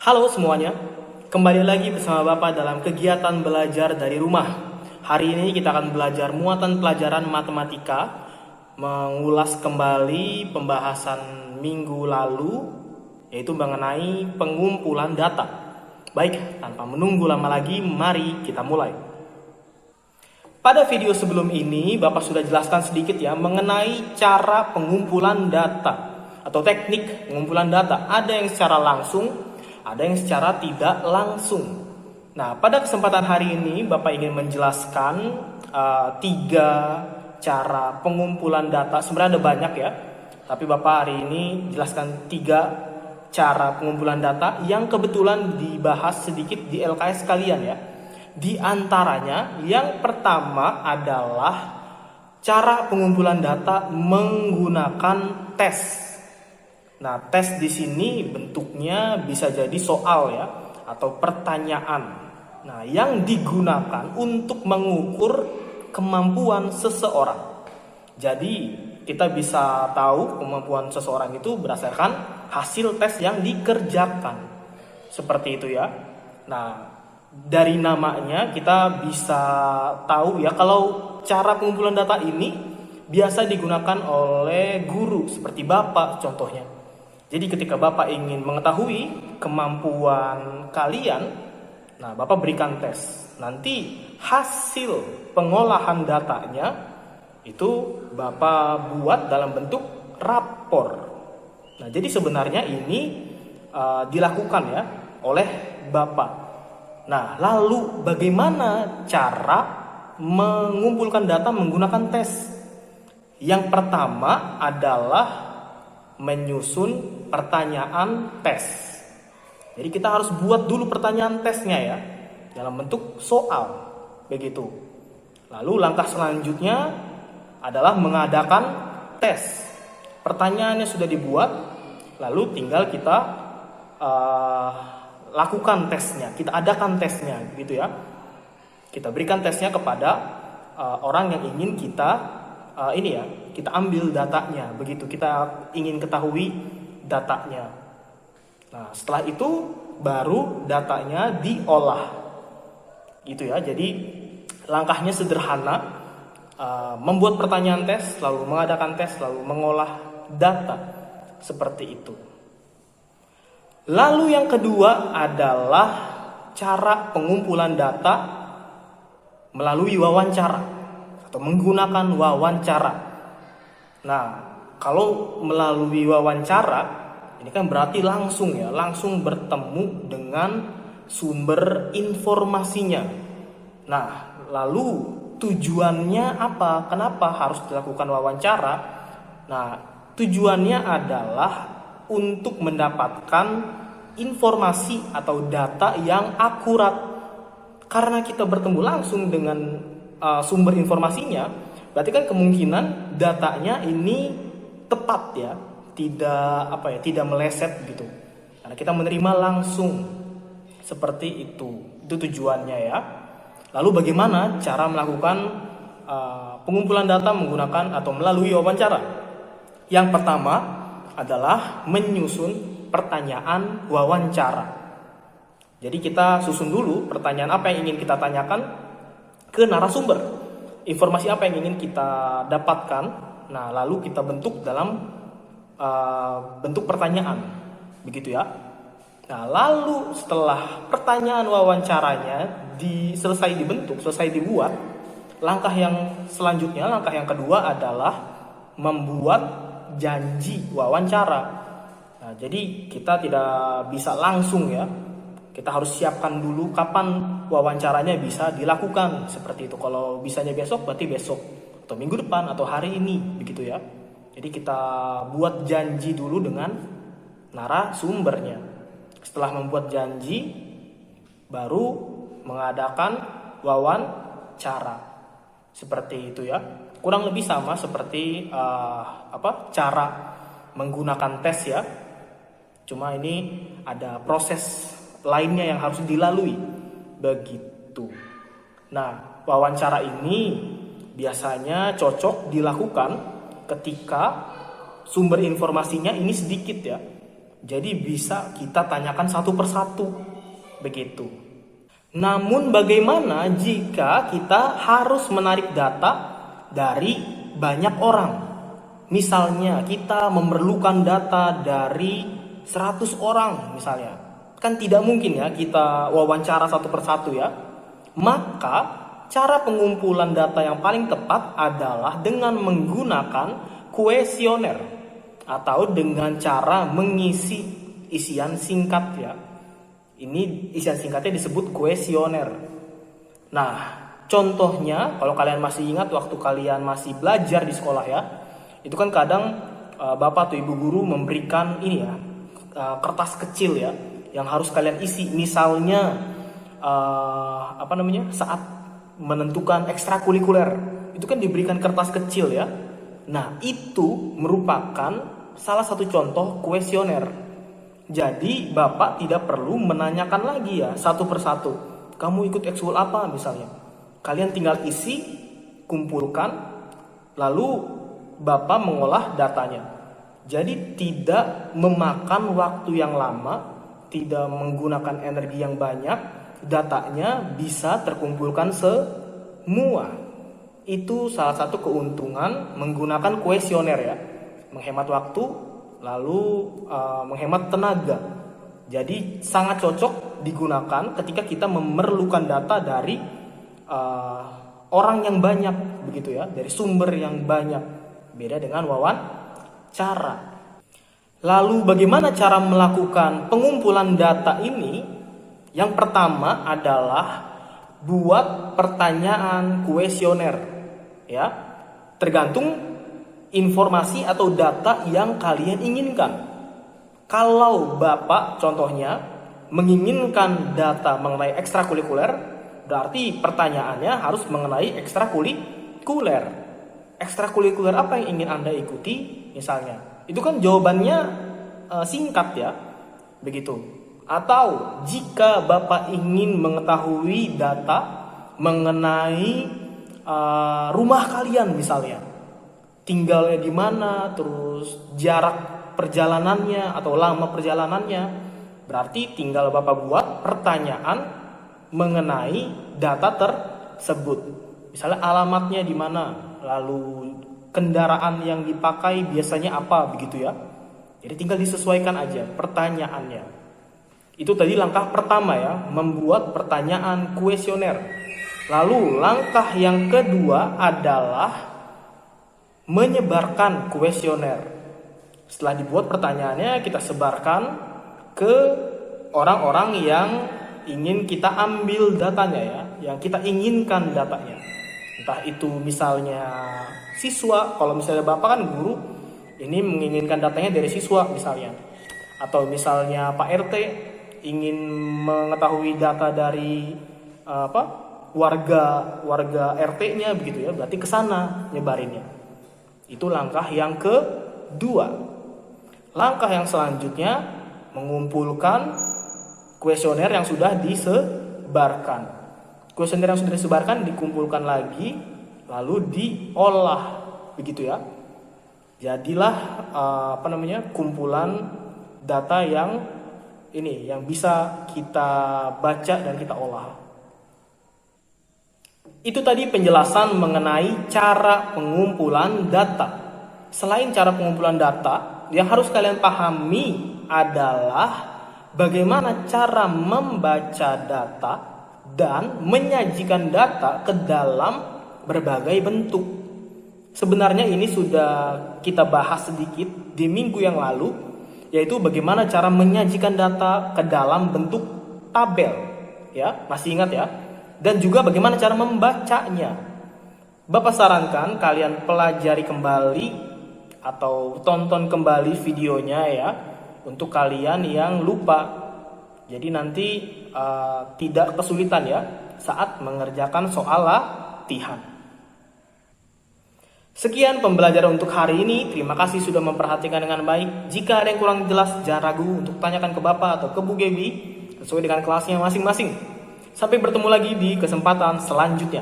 Halo semuanya, kembali lagi bersama Bapak dalam kegiatan belajar dari rumah. Hari ini kita akan belajar muatan pelajaran matematika, mengulas kembali pembahasan minggu lalu, yaitu mengenai pengumpulan data. Baik, tanpa menunggu lama lagi, mari kita mulai. Pada video sebelum ini, Bapak sudah jelaskan sedikit ya mengenai cara pengumpulan data atau teknik pengumpulan data. Ada yang secara langsung, ada yang secara tidak langsung. Nah, pada kesempatan hari ini Bapak ingin menjelaskan tiga cara pengumpulan data. Sebenarnya ada banyak ya, tapi Bapak hari ini jelaskan tiga cara pengumpulan data yang kebetulan dibahas sedikit di LKS kalian ya. Di antaranya yang pertama adalah cara pengumpulan data menggunakan tes. Nah, tes di sini bentuknya bisa jadi soal ya, atau pertanyaan. Nah, yang digunakan untuk mengukur kemampuan seseorang. Jadi, kita bisa tahu kemampuan seseorang itu berdasarkan hasil tes yang dikerjakan. Seperti itu ya. Nah, dari namanya kita bisa tahu ya kalau cara pengumpulan data ini biasa digunakan oleh guru seperti Bapak contohnya. Jadi ketika Bapak ingin mengetahui kemampuan kalian, nah Bapak berikan tes. Nanti hasil pengolahan datanya itu Bapak buat dalam bentuk rapor. Nah jadi sebenarnya ini dilakukan ya oleh Bapak. Nah lalu bagaimana cara mengumpulkan data menggunakan tes? Yang pertama adalah menyusun pertanyaan tes. Jadi kita harus buat dulu pertanyaan tesnya ya, dalam bentuk soal, begitu. Lalu langkah selanjutnya adalah mengadakan tes. Pertanyaannya sudah dibuat, lalu tinggal kita lakukan tesnya, kita adakan tesnya, gitu ya. Kita berikan tesnya kepada orang yang ingin kita kita ambil datanya, begitu kita ingin ketahui datanya. Nah, setelah itu baru datanya diolah. Gitu ya. Jadi langkahnya sederhana, membuat pertanyaan tes, lalu mengadakan tes, lalu mengolah data. Seperti itu. Lalu yang kedua adalah cara pengumpulan data melalui wawancara atau menggunakan wawancara. Nah, kalau melalui wawancara, ini kan berarti langsung ya, langsung bertemu dengan sumber informasinya. Nah, lalu tujuannya apa? Kenapa harus dilakukan wawancara? Nah, tujuannya adalah untuk mendapatkan informasi atau data yang akurat. Karena kita bertemu langsung dengan sumber informasinya, berarti kan kemungkinan datanya ini tepat ya, tidak meleset gitu. Karena kita menerima langsung seperti itu tujuannya ya. Lalu bagaimana cara melakukan pengumpulan data menggunakan atau melalui wawancara? Yang pertama adalah menyusun pertanyaan wawancara. Jadi kita susun dulu pertanyaan apa yang ingin kita tanyakan ke narasumber, informasi apa yang ingin kita dapatkan. Nah lalu kita bentuk dalam bentuk pertanyaan, begitu ya. Nah lalu setelah pertanyaan wawancaranya selesai dibentuk, selesai dibuat, langkah yang selanjutnya, langkah yang kedua adalah membuat janji wawancara. Nah jadi kita tidak bisa langsung ya, kita harus siapkan dulu kapan wawancaranya bisa dilakukan. Seperti itu. Kalau bisanya besok berarti besok, atau minggu depan, atau hari ini, begitu ya. Jadi kita buat janji dulu dengan narasumbernya. Setelah membuat janji, baru mengadakan wawancara. Seperti itu ya. Kurang lebih sama seperti cara menggunakan tes ya. Cuma ini ada proses lainnya yang harus dilalui, begitu. Nah, wawancara ini biasanya cocok dilakukan ketika sumber informasinya ini sedikit ya. Jadi bisa kita tanyakan satu persatu. Begitu. Namun bagaimana jika kita harus menarik data dari banyak orang? Misalnya kita memerlukan data dari 100 orang misalnya. Kan tidak mungkin ya kita wawancara satu persatu ya. Maka cara pengumpulan data yang paling tepat adalah dengan menggunakan kuesioner atau dengan cara mengisi isian singkat ya. Ini isian singkatnya disebut kuesioner. Nah, contohnya kalau kalian masih ingat waktu kalian masih belajar di sekolah ya, itu kan kadang bapak atau ibu guru memberikan ini ya, kertas kecil ya, yang harus kalian isi. Misalnya saat menentukan ekstrakurikuler, itu kan diberikan kertas kecil ya. Nah, itu merupakan salah satu contoh kuesioner. Jadi bapak tidak perlu menanyakan lagi ya satu persatu. Kamu ikut ekskul apa misalnya? Kalian tinggal isi, kumpulkan, lalu bapak mengolah datanya. Jadi tidak memakan waktu yang lama, tidak menggunakan energi yang banyak, datanya bisa terkumpulkan semua. Itu salah satu keuntungan menggunakan kuesioner ya. Menghemat waktu, lalu menghemat tenaga. Jadi sangat cocok digunakan ketika kita memerlukan data dari orang yang banyak begitu ya, dari sumber yang banyak. Beda dengan wawancara. Lalu bagaimana cara melakukan pengumpulan data ini? Yang pertama adalah buat pertanyaan kuesioner ya. Tergantung informasi atau data yang kalian inginkan. Kalau bapak contohnya menginginkan data mengenai ekstrakurikuler, berarti pertanyaannya harus mengenai ekstrakurikuler. Ekstrakurikuler apa yang ingin Anda ikuti misalnya? Itu kan jawabannya singkat ya. Begitu. Atau jika bapak ingin mengetahui data mengenai rumah kalian misalnya, tinggalnya di mana, terus jarak perjalanannya atau lama perjalanannya, berarti tinggal bapak buat pertanyaan mengenai data tersebut. Misalnya alamatnya di mana, lalu kendaraan yang dipakai biasanya apa, begitu ya. Jadi tinggal disesuaikan aja pertanyaannya. Itu tadi langkah pertama ya, membuat pertanyaan kuesioner. Lalu langkah yang kedua adalah menyebarkan kuesioner. Setelah dibuat pertanyaannya, kita sebarkan ke orang-orang yang ingin kita ambil datanya ya, yang kita inginkan datanya. Entah itu misalnya siswa, kalau misalnya bapak kan guru, ini menginginkan datanya dari siswa misalnya. Atau misalnya Pak RT ingin mengetahui data dari warga RT-nya begitu ya, berarti ke sana nyebarinnya. Itu langkah yang kedua. Langkah yang selanjutnya mengumpulkan kuesioner yang sudah disebarkan. Kuesioner yang sudah disebarkan dikumpulkan lagi, lalu diolah, begitu ya. Jadilah kumpulan data yang bisa kita baca dan kita olah. Itu tadi penjelasan mengenai cara pengumpulan data. Selain cara pengumpulan data, yang harus kalian pahami adalah bagaimana cara membaca data dan menyajikan data ke dalam berbagai bentuk. Sebenarnya ini sudah kita bahas sedikit di minggu yang lalu, yaitu bagaimana cara menyajikan data ke dalam bentuk tabel. Ya, masih ingat ya? Dan juga bagaimana cara membacanya. Bapak sarankan kalian pelajari kembali atau tonton kembali videonya ya, untuk kalian yang lupa. Jadi nanti tidak kesulitan ya saat mengerjakan soal latihan. Sekian pembelajaran untuk hari ini. Terima kasih sudah memperhatikan dengan baik. Jika ada yang kurang jelas, jangan ragu untuk tanyakan ke Bapak atau ke Bu Gebi sesuai dengan kelasnya masing-masing. Sampai bertemu lagi di kesempatan selanjutnya.